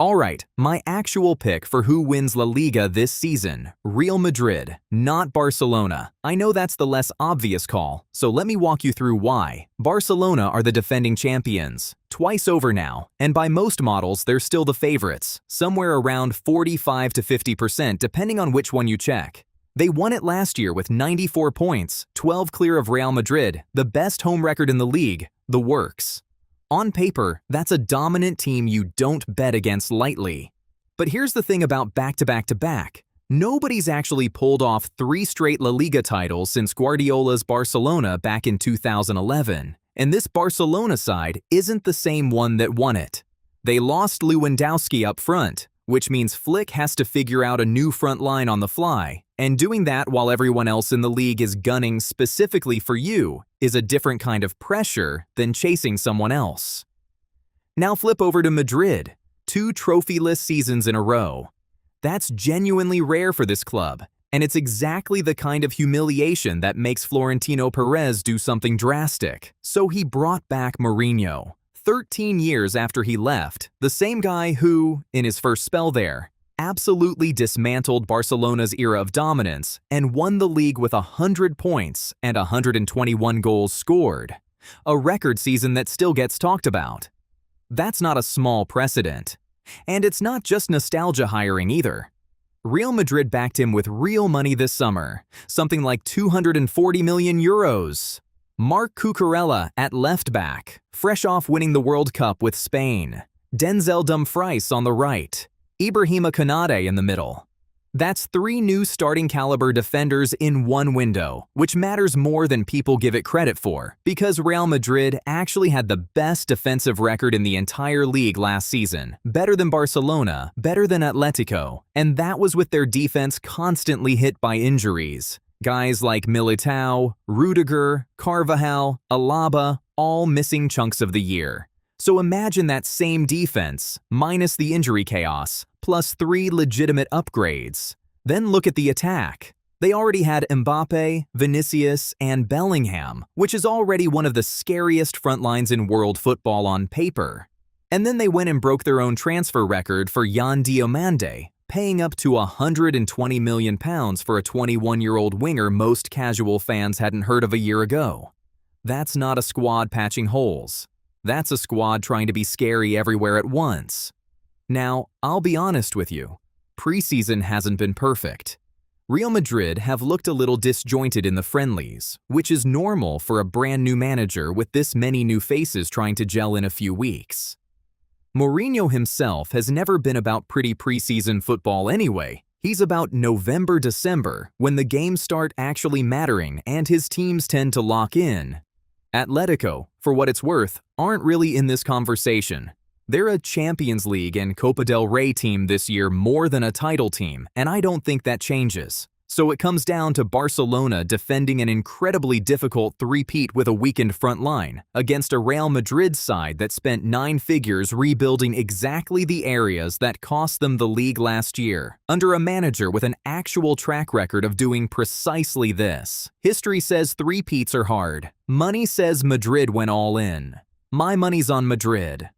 Alright, my actual pick for who wins La Liga this season, Real Madrid, not Barcelona. I know that's the less obvious call, so let me walk you through why. Barcelona are the defending champions, twice over now, and by most models they're still the favorites, somewhere around 45 to 50% depending on which one you check. They won it last year with 94 points, 12 clear of Real Madrid, the best home record in the league, the works. On paper, that's a dominant team you don't bet against lightly. But here's the thing about back-to-back-to-back. Nobody's actually pulled off 3 straight La Liga titles since Guardiola's Barcelona back in 2011. And this Barcelona side isn't the same one that won it. They lost Lewandowski up front, which means Flick has to figure out a new front line on the fly. And doing that while everyone else in the league is gunning specifically for you is a different kind of pressure than chasing someone else. Now flip over to Madrid, 2 trophyless seasons in a row. That's genuinely rare for this club, and it's exactly the kind of humiliation that makes Florentino Perez do something drastic. So he brought back Mourinho. 13 years after he left, the same guy who, in his first spell there, absolutely dismantled Barcelona's era of dominance and won the league with 100 points and 121 goals scored, a record season that still gets talked about. That's not a small precedent. And it's not just nostalgia hiring either. Real Madrid backed him with real money this summer, something like 240 million euros. Marc Cucurella at left back, fresh off winning the World Cup with Spain. Denzel Dumfries on the right. Ibrahima Konate in the middle. That's 3 new starting caliber defenders in one window, which matters more than people give it credit for, because Real Madrid actually had the best defensive record in the entire league last season, better than Barcelona, better than Atletico, and that was with their defense constantly hit by injuries. Guys like Militao, Rudiger, Carvajal, Alaba, all missing chunks of the year. So imagine that same defense, minus the injury chaos, plus 3 legitimate upgrades. Then look at the attack. They already had Mbappe, Vinicius, and Bellingham, which is already one of the scariest front lines in world football on paper. And then they went and broke their own transfer record for Yan Diomande, paying up to £120 million for a 21-year-old winger most casual fans hadn't heard of a year ago. That's not a squad patching holes. That's a squad trying to be scary everywhere at once. Now, I'll be honest with you. Preseason hasn't been perfect. Real Madrid have looked a little disjointed in the friendlies, which is normal for a brand new manager with this many new faces trying to gel in a few weeks. Mourinho himself has never been about pretty preseason football anyway. He's about November-December, when the games start actually mattering and his teams tend to lock in. Atletico, for what it's worth, aren't really in this conversation. They're a Champions League and Copa del Rey team this year more than a title team, and I don't think that changes. So it comes down to Barcelona defending an incredibly difficult three-peat with a weakened front line against a Real Madrid side that spent 9 figures rebuilding exactly the areas that cost them the league last year, under a manager with an actual track record of doing precisely this. History says three-peats are hard. Money says Madrid went all in. My money's on Madrid.